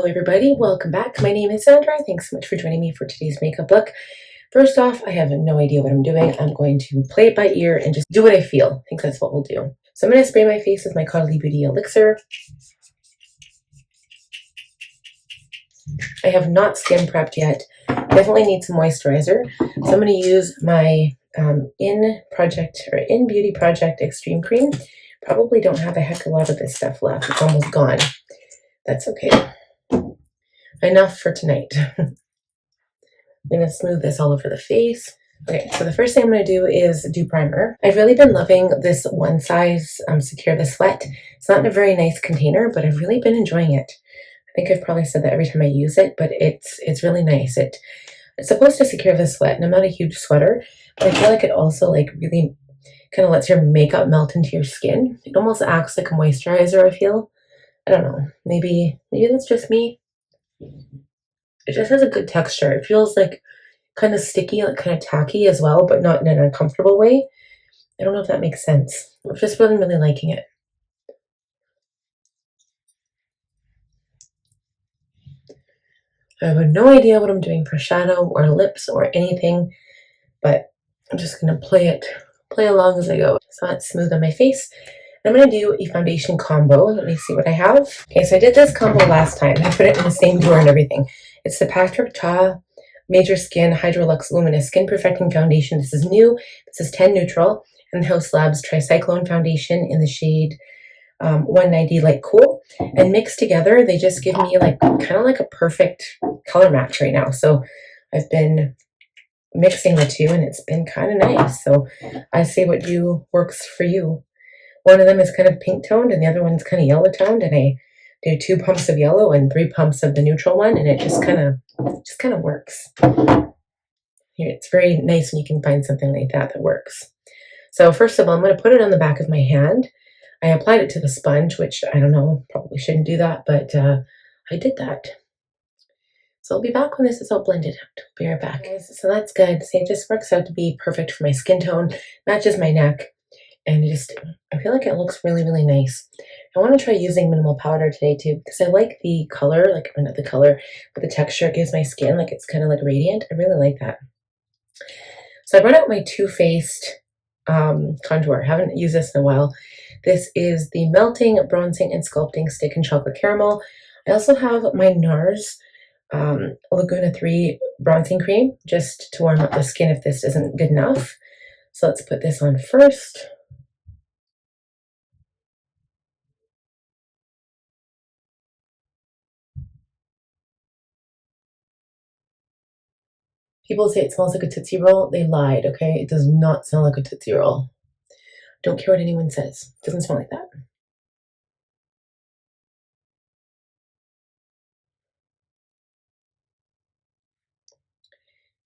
everybody, welcome back. My name is Sandra. Thanks so much for joining me for today's makeup look. First off, I have no idea what I'm doing. I'm going to play it by ear and just do what I feel. I think that's what we'll do. So I'm going to spray my face with my Caudalie Beauty Elixir. I have not skin prepped yet. Definitely need some moisturizer. So I'm going to use my Innbeauty Project Extreme Cream. Probably don't have a heck of a lot of this stuff left. It's almost gone. That's okay. Enough for tonight. I'm going to smooth this all over the face. Okay, so the first thing I'm going to do is do primer. I've really been loving this one size Secure the Sweat. It's not in a very nice container, but I've really been enjoying it. I think I've probably said that every time I use it, but it's really nice. It's supposed to secure the sweat, and I'm not a huge sweater, but I feel like it also really kind of lets your makeup melt into your skin. It almost acts like a moisturizer, I feel. I don't know. Maybe that's just me. It just has a good texture. It feels like kind of sticky, like kind of tacky as well, but not in an uncomfortable way. I don't know if that makes sense. I'm just really liking it. I have no idea what I'm doing for shadow or lips or anything, but I'm just going to play along as I go. So that's smooth on my face. I'm going to do a foundation combo. Let me see what I have. Okay, so I did this combo last time. I put it in the same drawer and everything. It's the Patrick Ta Major Skin Hydraluxe Luminous Skin Perfecting Foundation. This is new. This is 10 Neutral. And Haus Labs Tricycle Foundation in the shade 190 Light Cool. And mixed together, they just give me kind of like a perfect color match right now. So I've been mixing the two and it's been kind of nice. So I say what works for you. One of them is kind of pink toned and the other one's kind of yellow toned, and I do 2 pumps of yellow and 3 pumps of the neutral one, and it just kind of works. Here, it's very nice when you can find something like that works. So first of all, I'm going to put it on the back of my hand. I applied it to the sponge, which I don't know, probably shouldn't do that, but I did that. So I'll be back when this is all blended out. Be right back. So that's good. See, it just works out to be perfect for my skin tone, matches my neck. And I feel like it looks really nice. I want to try using minimal powder today too, because I like the color, not the color, but the texture it gives my skin. It's kind of radiant. I really like that. So I brought out my Too Faced contour. I haven't used this in a while. This is the Melting, Bronzing, and Sculpting Stick and Chocolate Caramel. I also have my Nars Laguna 3 Bronzing Cream, just to warm up the skin if this isn't good enough. So let's put this on first. People say it smells like a Tootsie Roll. They lied, okay? It does not smell like a Tootsie Roll. Don't care what anyone says. It doesn't smell like that.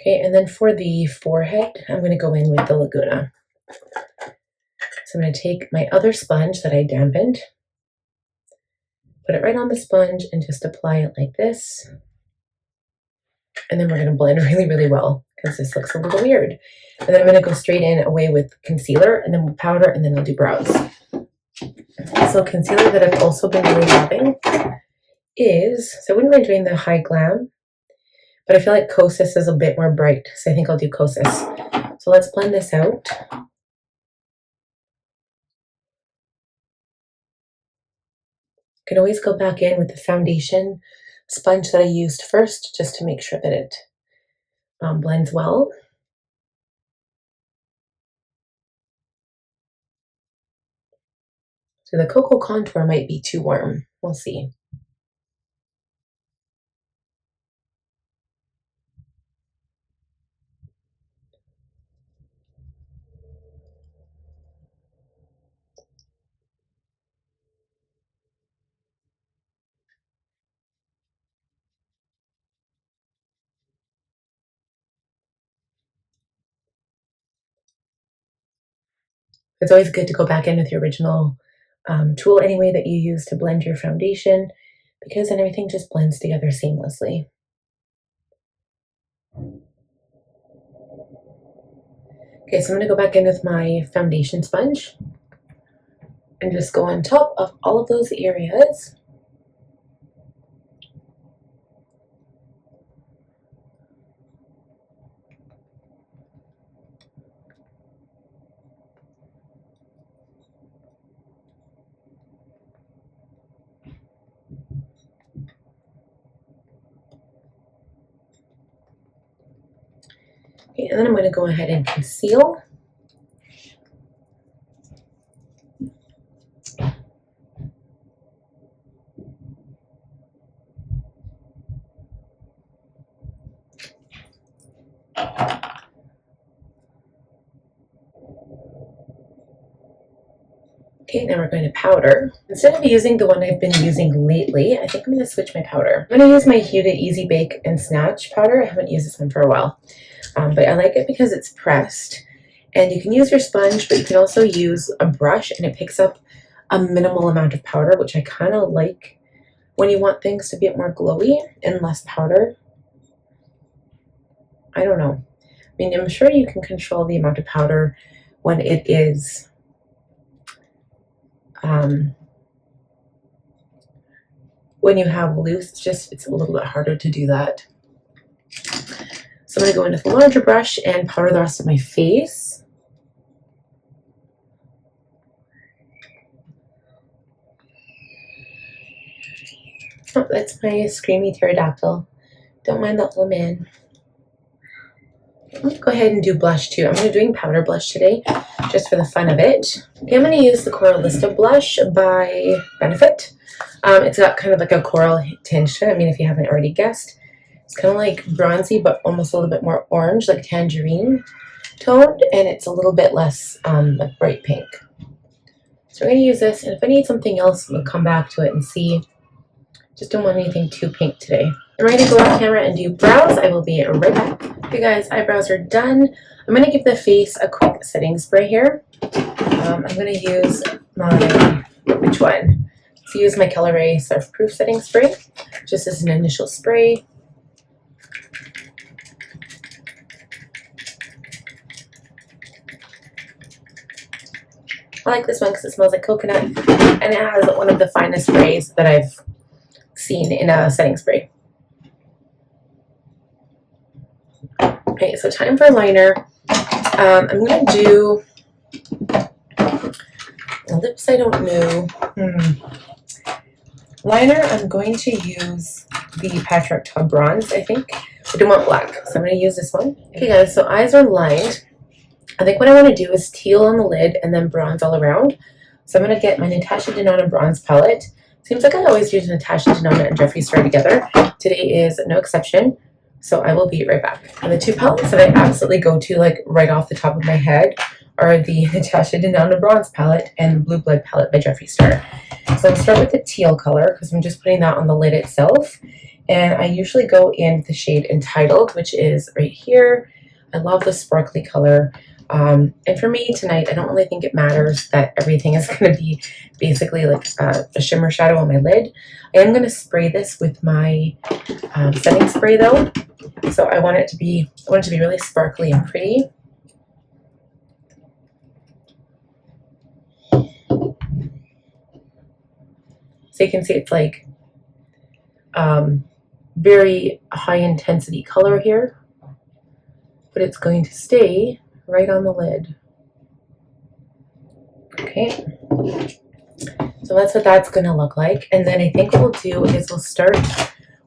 Okay, and then for the forehead, I'm going to go in with the Laguna. So I'm going to take my other sponge that I dampened, put it right on the sponge, and just apply it like this. And then we're going to blend really well, because this looks a little weird. And then I'm going to go straight in away with concealer, and then powder, and then I'll do brows. So concealer that I've also been really loving is, so I wouldn't mind doing the High Glam, but I feel like Kosas is a bit more bright, so I think I'll do Kosas. So let's blend this out. You can always go back in with the foundation sponge that I used first, just to make sure that it blends well. So the Cocoa Contour might be too warm. We'll see. It's always good to go back in with your original tool anyway that you use to blend your foundation, because then everything just blends together seamlessly. Okay, so I'm going to go back in with my foundation sponge and just go on top of all of those areas. Okay, and then I'm going to go ahead and conceal. Okay, now we're going to powder. Instead of using the one I've been using lately, I think I'm going to switch my powder. I'm going to use my Huda Easy Bake and Snatch powder. I haven't used this one for a while, but I like it because it's pressed. And you can use your sponge, but you can also use a brush, and it picks up a minimal amount of powder, which I kind of like when you want things to be a bit more glowy and less powder. I don't know. I mean, I'm sure you can control the amount of powder when it is when you have loose, it's a little bit harder to do that. So I'm going to go in with a larger brush and powder the rest of my face. Oh, that's my screamy pterodactyl. Don't mind that little man. Let's go ahead and do blush too. I'm going to be doing powder blush today, just for the fun of it. Okay, I'm going to use the Coralista blush by Benefit. It's got kind of like a coral tinge to it. I mean, if you haven't already guessed, it's kind of like bronzy, but almost a little bit more orange, like tangerine toned, and it's a little bit less like bright pink. So we're going to use this, and if I need something else, we'll come back to it and see. Just don't want anything too pink today. I'm ready to go off camera and do brows. I will be right back. Okay guys, eyebrows are done. I'm going to give the face a quick setting spray here. I'm going to use my, which one? So use my Caliray Surf Proof setting spray, just as an initial spray. I like this one because it smells like coconut, and it has one of the finest sprays that I've seen in a setting spray. Okay, so time for liner. I'm going to do lips. I don't know. Liner, I'm going to use the Patrick Teal Bronze, I think. I don't want black, so I'm going to use this one. Okay guys, so eyes are lined. I think what I want to do is teal on the lid and then bronze all around. So I'm going to get my Natasha Denona bronze palette. Seems like I always use Natasha Denona and Jeffree Star together. Today is no exception, so I will be right back. And the two palettes that I absolutely go to, like right off the top of my head, are the Natasha Denona bronze palette and the Blue Blood palette by Jeffree Star. So I'll start with the teal color because I'm just putting that on the lid itself. And I usually go in with the shade Entitled, which is right here. I love the sparkly color. And for me tonight, I don't really think it matters that everything is going to be basically like a shimmer shadow on my lid. I am going to spray this with my setting spray though. So I want it to be really sparkly and pretty. So you can see it's like very high intensity color here, but it's going to stay right on the lid. Okay, so that's what that's going to look like. And then I think what we'll do is we'll start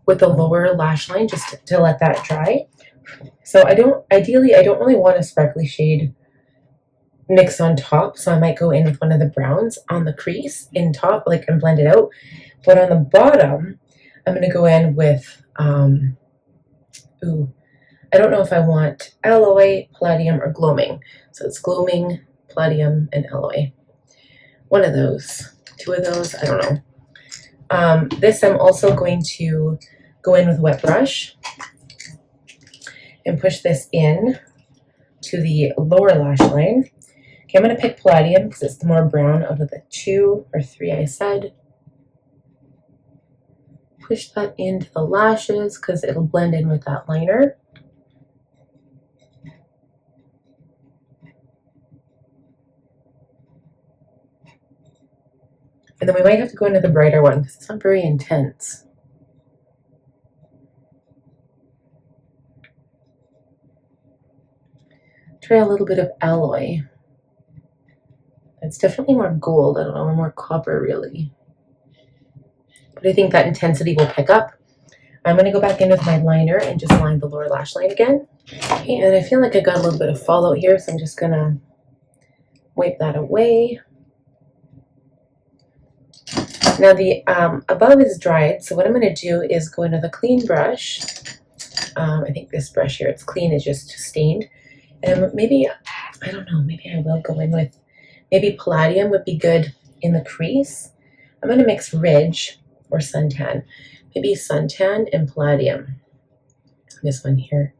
with the lower lash line just to let that dry. So ideally I don't really want a sparkly shade mix on top, so I might go in with one of the browns on the crease in top, like, and blend it out. But on the bottom, I'm going to go in with I don't know if I want alloy, palladium, or gloaming. So it's gloaming, palladium, and alloy. One of those. Two of those, I don't know. This I'm also going to go in with a wet brush and push this in to the lower lash line. Okay, I'm going to pick palladium because it's the more brown out of the 2 or 3 I said. Push that into the lashes because it'll blend in with that liner. And then we might have to go into the brighter one because it's not very intense. Try a little bit of alloy. It's definitely more gold, I don't know, or more copper really. But I think that intensity will pick up. I'm going to go back in with my liner and just line the lower lash line again. Okay, and I feel like I got a little bit of fallout here, so I'm just going to wipe that away. Now the above is dried, so what I'm going to do is go into the clean brush. I think this brush here, it's clean, it's just stained. And maybe, I don't know, maybe I will go in with, maybe Palladium would be good in the crease. I'm going to mix Ridge or Suntan. Maybe Suntan and Palladium. This one here.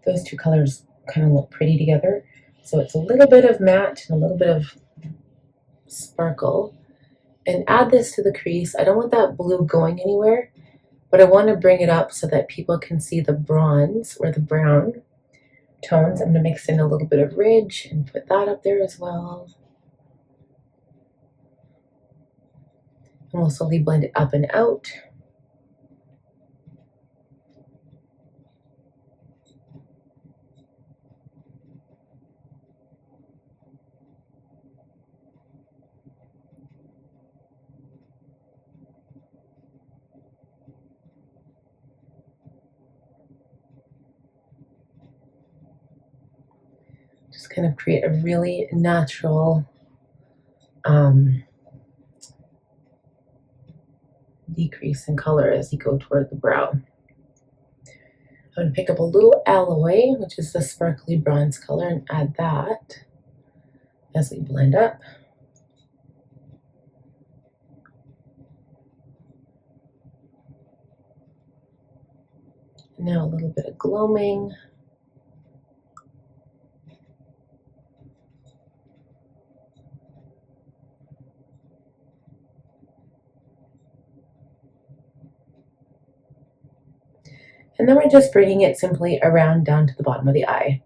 Those two colors kind of look pretty together. So it's a little bit of matte and a little bit of sparkle. And add this to the crease. I don't want that blue going anywhere, but I want to bring it up so that people can see the bronze or the brown tones. I'm going to mix in a little bit of Ridge and put that up there as well. And we'll slowly blend it up and out. Just kind of create a really natural decrease in color as you go toward the brow. I'm going to pick up a little alloy, which is the sparkly bronze color, and add that as we blend up. Now a little bit of gloaming. And then we're just bringing it simply around down to the bottom of the eye.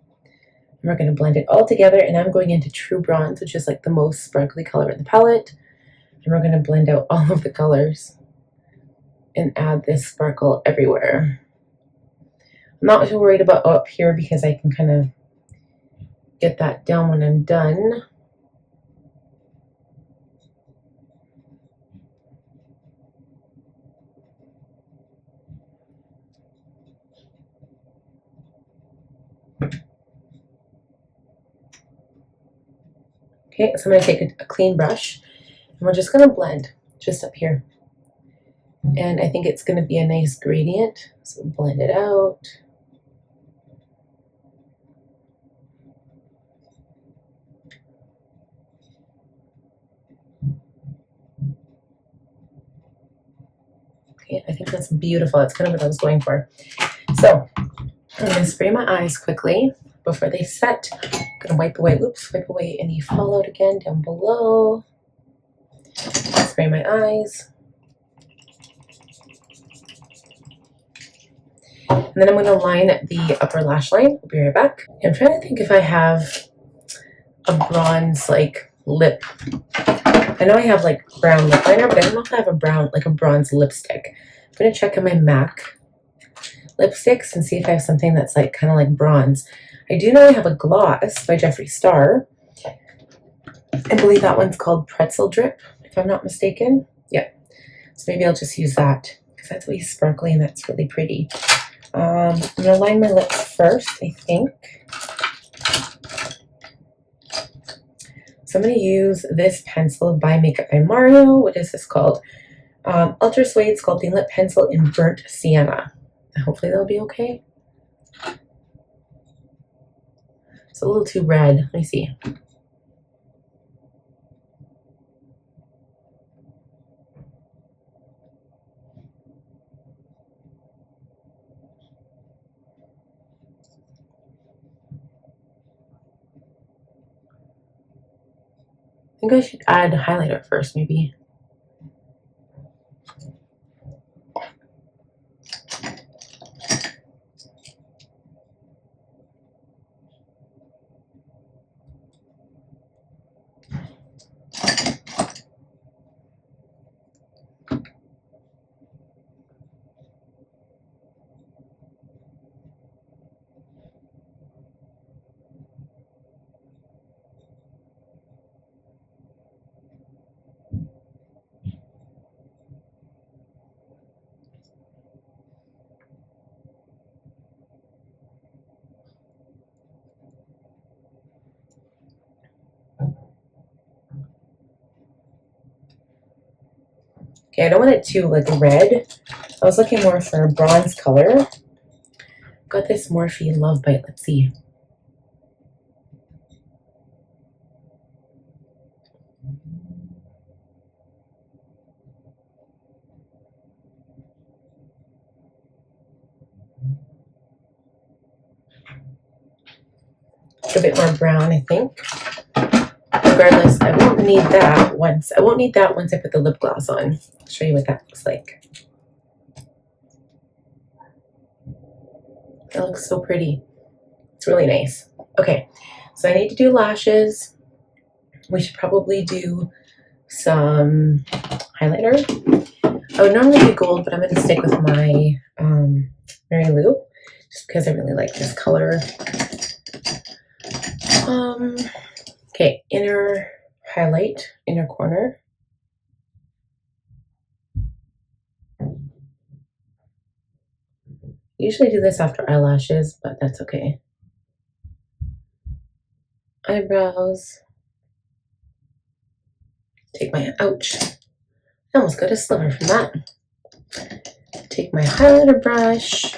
And we're going to blend it all together, and I'm going into True Bronze, which is like the most sparkly color in the palette. And we're going to blend out all of the colors and add this sparkle everywhere. I'm not too worried about up here because I can kind of get that down when I'm done. Okay, so I'm going to take a clean brush and we're just going to blend just up here. And I think it's going to be a nice gradient, so blend it out. Okay, I think that's beautiful. That's kind of what I was going for. So I'm going to spray my eyes quickly before they set. I'm going to wipe away any fallout again down below. Spray my eyes. And then I'm going to line the upper lash line. I'll be right back. I'm trying to think if I have a bronze like lip. I know I have like brown lip liner, but I don't know if I have a bronze lipstick. I'm going to check on my MAC lipsticks and see if I have something that's like kind of like bronze. I do know I have a gloss by Jeffree Star. I believe that one's called Pretzel Drip, if I'm not mistaken. Yeah, so maybe I'll just use that because that's really sparkly and that's really pretty. I'm going to line my lips first, I think. So I'm going to use this pencil by Makeup by Mario. What is this called? Ultra Suede Sculpting Lip Pencil in Burnt Sienna. Hopefully that'll be okay. It's a little too red. Let me see. I think I should add highlighter first, maybe. Okay, I don't want it too like red. I was looking more for a bronze color. Got this Morphe Love Bite. Let's see. A bit more brown, I think. Regardless, I won't need that once. I won't need that once I put the lip gloss on. I'll show you what that looks like. It looks so pretty. It's really nice. Okay, so I need to do lashes. We should probably do some highlighter. I would normally do gold, but I'm going to stick with my Mary Lou, just because I really like this color. Okay, inner highlight, inner corner. Usually do this after eyelashes, but that's okay. Eyebrows. Take my, ouch, I almost got a sliver from that. Take my highlighter brush.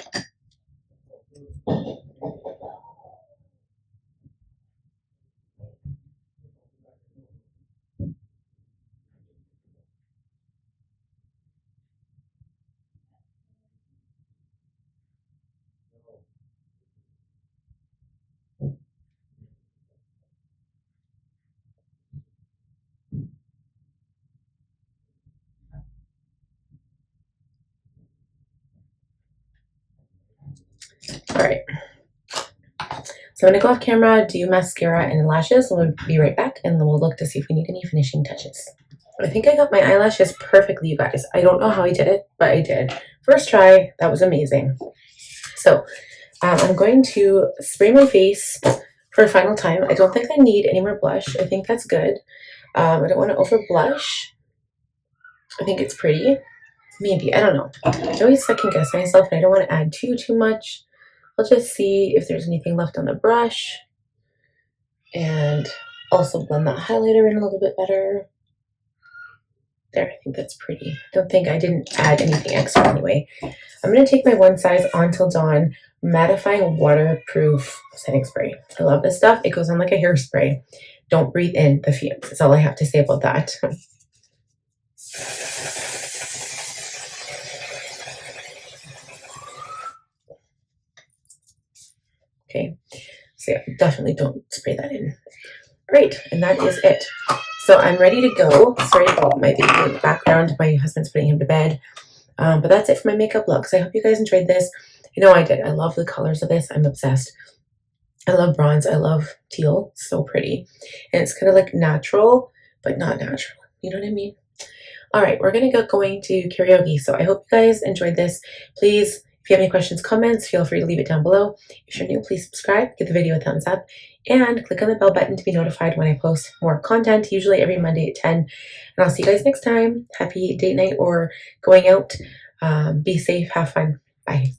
All right, so I'm gonna go off camera, do mascara and lashes, and we'll be right back, and then we'll look to see if we need any finishing touches. I think I got my eyelashes perfectly, you guys. I don't know how I did it, but I did. First try, that was amazing. So I'm going to spray my face for a final time. I don't think I need any more blush. I think that's good. I don't want to over blush. I think it's pretty. Maybe, I don't know. I always second guess myself, and I don't want to add too much. I'll just see if there's anything left on the brush, and also blend that highlighter in a little bit better. There, I think that's pretty. Don't think I didn't add anything extra anyway. I'm going to take my One Size On Till Dawn Mattifying Waterproof Setting Spray. I love this stuff. It goes on like a hairspray. Don't breathe in the fumes. That's all I have to say about that. Okay, so yeah, definitely don't spray that in. Great, and that is it. So I'm ready to go. Sorry about my baby in the background. My husband's putting him to bed. But that's it for my makeup looks. I hope you guys enjoyed this. You know I did. I love the colors of this. I'm obsessed. I love bronze. I love teal. So pretty. And it's kind of like natural, but not natural. You know what I mean? All right, we're going to going to karaoke. So I hope you guys enjoyed this. Please, if you have any questions, comments, feel free to leave it down below. If you're new, please subscribe, give the video a thumbs up, and click on the bell button to be notified when I post more content, usually every Monday at 10. And I'll see you guys next time. Happy date night or going out. Be safe. Have fun. Bye.